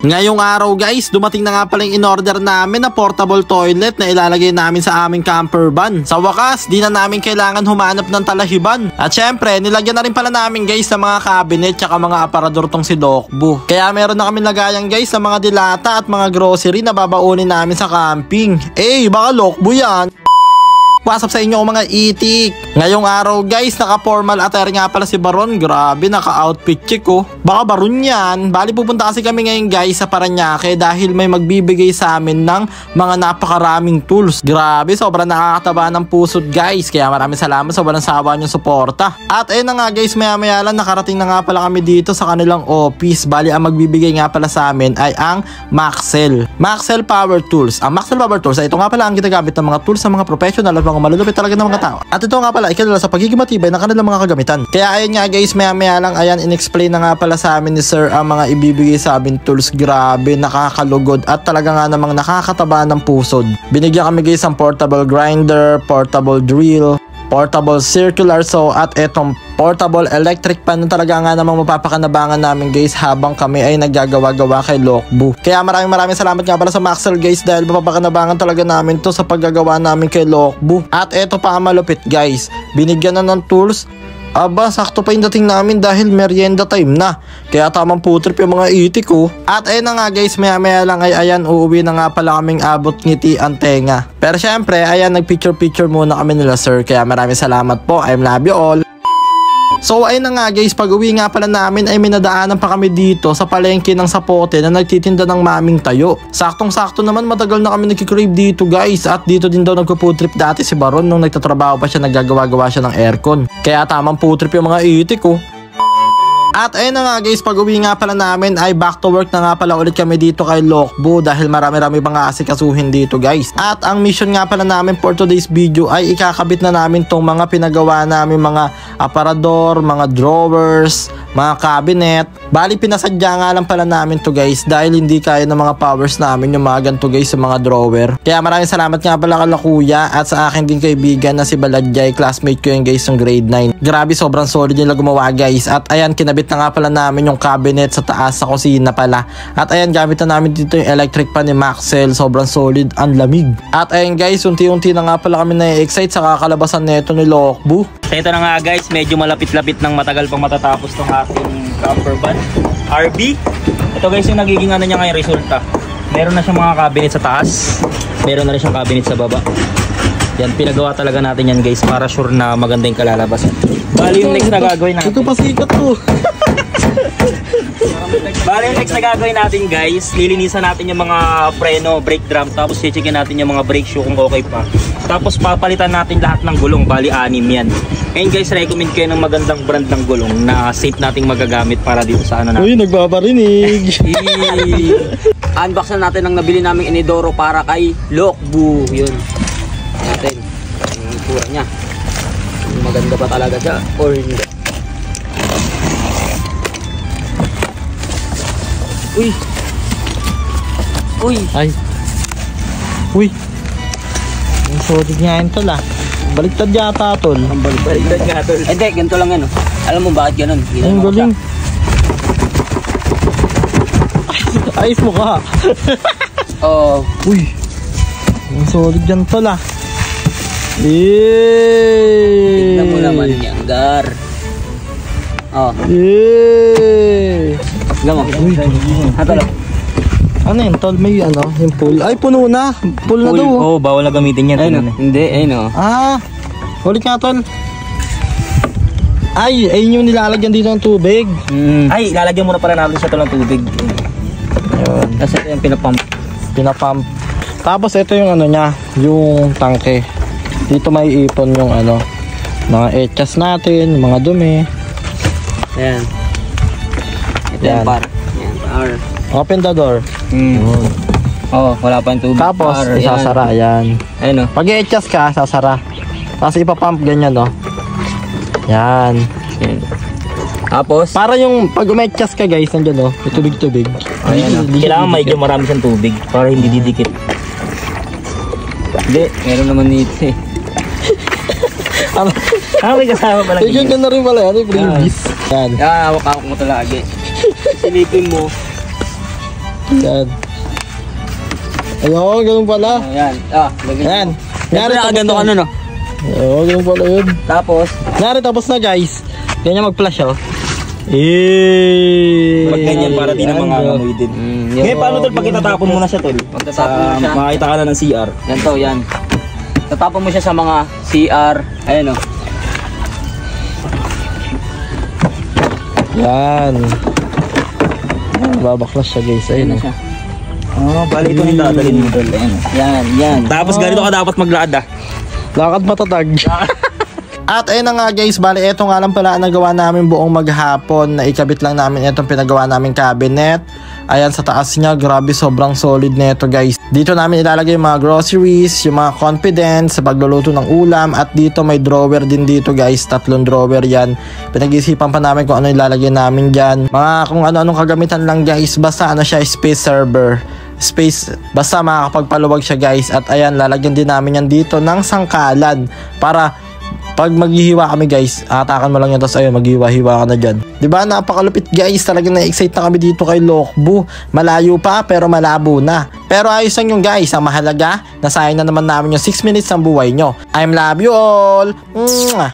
Ngayong araw guys, dumating na nga pala yung in-order namin na portable toilet na ilalagay namin sa aming camper van. Sa wakas, di na namin kailangan humanap ng talahiban. At syempre, nilagyan na rin pala namin guys sa mga cabinet tsaka mga aparador tong si Lokbu. Kaya meron na kami lagayan guys sa mga dilata at mga grocery na babaunin namin sa camping. Baka Lokbu yan. What's up sa inyo mga itik? Ngayong araw guys, naka-formal attire nga pala si Baron. Grabe, naka-outfit chick oh. Baka Baron yan. Bali pupunta kasi kami ngayon guys sa Paranaque dahil may magbibigay sa amin ng mga napakaraming tools. Grabe, sobrang nakakataba ng pusod guys. Kaya maraming salamat sa walang sawa niyong suporta. At ayun na nga guys, maya lang nakarating na nga pala kami dito sa kanilang office. Bali ang magbibigay nga pala sa amin ay ang Maxell Power Tools. Ang Maxell Power Tools ay ito nga pala ang ginagamit ng mga tools sa mga professional at mga malulupit talaga ng mga tao. At ito nga pala, ikilala sa pagiging matibay ng kanilang mga kagamitan. Kaya ayun nga guys, maya lang, ayan, in-explain na nga pala sa amin ni Sir ang mga ibibigay sa amin tools. Grabe, nakakalugod at talaga nga namang nakakataba ng pusod. Binigyan kami guys ng portable grinder, portable drill, portable circular saw at etong portable electric pan na talaga nga namang mapapakanabangan namin guys habang kami ay naggagawa-gawa kay Lokbu. Kaya maraming salamat nga pala sa Maxell guys dahil mapapakanabangan talaga namin to sa paggagawa namin kay Lokbu. At eto pa ang malupit guys, binigyan na ng tools. Aba, sakto pa yung dating namin dahil merienda time na. Kaya tamang putrip yung mga itik ko. At ayun na nga guys, maya lang ay ayan, uuwi na nga pala kaming abot ngiti ang tenga. Pero syempre, ayan, nag-picture muna kami nila sir. Kaya maraming salamat po. I love you all. So ayun na nga guys, pag uwi nga pala namin ay minadaanan pa kami dito sa palengke ng Sapote na nagtitinda ng maming tayo. Saktong-sakto naman, matagal na kami nagkikrave dito guys. At dito din daw nagpo-food trip dati si Baron nung nagtatrabaho pa siya, naggagawa-gawa siya ng aircon. Kaya tamang food trip yung mga itik ko. At ayun na nga guys, pag uwi nga pala namin ay back to work na nga pala ulit kami dito kay Lokbu dahil marami pang aasikasuhin dito guys. At ang mission nga pala namin for today's video ay ikakabit na namin tong mga pinagawa namin mga aparador, mga drawers, mga cabinet. Bali pinasadya nga lang pala namin to guys dahil hindi kaya ng mga powers namin yung mga ganito guys sa mga drawer. Kaya maraming salamat nga pala kala kuya at sa akin din kaibigan na si Baladjay, classmate ko yung guys ng grade 9. Grabe, sobrang solid nila gumawa guys. At ayan, kinabit na nga pala namin yung cabinet sa taas sa kusina pala. At ayan, gamit na namin dito yung electric pan ni Maxell. Sobrang solid, ang lamig. At ayan guys, unti-unti na nga pala kami na-excite sa kakalabasan nito ni Lokbu. Ito na nga guys, medyo malapit-lapit ng matagal pang matatapos tong ating camper van RB. Ito guys yung nagiging ano niya ngayon resulta. Meron na siyang mga cabinet sa taas, meron na rin siyang cabinet sa baba. Yan, pinagawa talaga natin yan guys para sure na maganda yung kalalabasan. Bali yung next na gagawin natin. Ito pa sikat to. Bali yung next na gagawin natin guys, lilinisan natin yung mga preno, brake drum, tapos checkin natin yung mga brake shoe kung okay pa. Tapos papalitan natin lahat ng gulong, bali 6 yan. Ngayon guys, recommend kayo ng magandang brand ng gulong na safe nating magagamit para dito sa ano natin. Uy, nagbabarinig. Unbox na natin ang nabili naming inidoro para kay Lokbu. Yun natin yung itsura niya, maganda ba talaga siya or hindi. Uy ay, uy, ang solid nga yun tol ah. Baliktad yata tol. Ang baliktad nga tol. Hindi, ganito lang yan oh. Alam mo bakit ganun? Ang galing. Ayos mo ka. Oo. Uy, ang solid yan tol ah. Yeeeey. Tignan mo naman yan, Gar. Oh. Yeeeey. Tignan mo. Hatol. Ano yun tol? May ano? Yung pool? Ay, puno na. Pool na daw. Oh, bawal na gamitin yan. Ayun oh. Hindi, ayun oh. Ah, ulit nga tol. Ay, ayun yung nilalagyan dito ng tubig. Ay, lalagyan muna para natin siya ito ng tubig. Ayun. Kasi ito yung pinapump. Tapos ito yung ano niya, yung tangke. Dito may ipon yung ano, mga echas natin, mga dumi. Ayan. Ito yung par. Ayan, par. Open the door. Oh, wala pa yung tubig. Tapos isasara, ayan. Ayun oh. Pag i-echas ka, sasara. Tapos ipapump ganyan no. Yan. Tapos para yung pag umechas ka guys, nandiyan no, may tubig-tubig. Ayan, kailangan medyo marami siyang tubig para hindi didikit. Hindi, meron naman dito eh. May kasama pala. Yun ka na rin pala yan, yung previous. Yan. Hawak-hawak mo talaga. Silipin mo. Yan. Ayun, ganun pala. Ayan. Lagyan. Yan. Nyari tapos ganito na. ano no. Oo, ganun pala yun. Tapos, Nyari, tapos na guys. Ganyan mag-flash oh. Pag ganyan para di na mangangamoy din. Ngayon paano tol pag itatapon mo na siya tol? Pagtatapon mo siya. Makita ka na ng CR. yan to, yan. Tatapon mo siya sa mga CR. Ayan o. Yan. Babaklas siya guys. Ayan Ayun na oh. siya. Oh, bali ito yung dadalhin mo tol. Ayan. Yan. Tapos ganito ka dapat maglakad ah. Lakad matatag. At ayun na nga guys, bali eto nga lang pala ang nagawa namin buong maghapon na ikabit lang namin itong pinagawa namin cabinet. Ayan sa taas niya, grabe sobrang solid nito guys. Dito namin ilalagay yung mga groceries, yung mga confidence sa pagluluto ng ulam at dito may drawer din dito guys, 3 drawer yan. Pinag-isipan pa namin kung ano ilalagay namin dyan. Mga kung ano-anong kagamitan lang guys, basta ano siya, space server. Basta makakapagpaluwag siya guys. At ayan, lalagyan din namin yan dito ng sangkalan para pag maghihiwa kami guys, atakan mo lang yan tapos ayun, maghiwa-hiwa ka na dyan. Diba, napakalupit guys, talagang na-excite na kami dito kay Lokbu. Malayo pa pero malabo na. Pero ayos lang yung guys, ang mahalaga, nasayang na naman namin yung 6 minutes ng buhay nyo. I love you all! Mwah!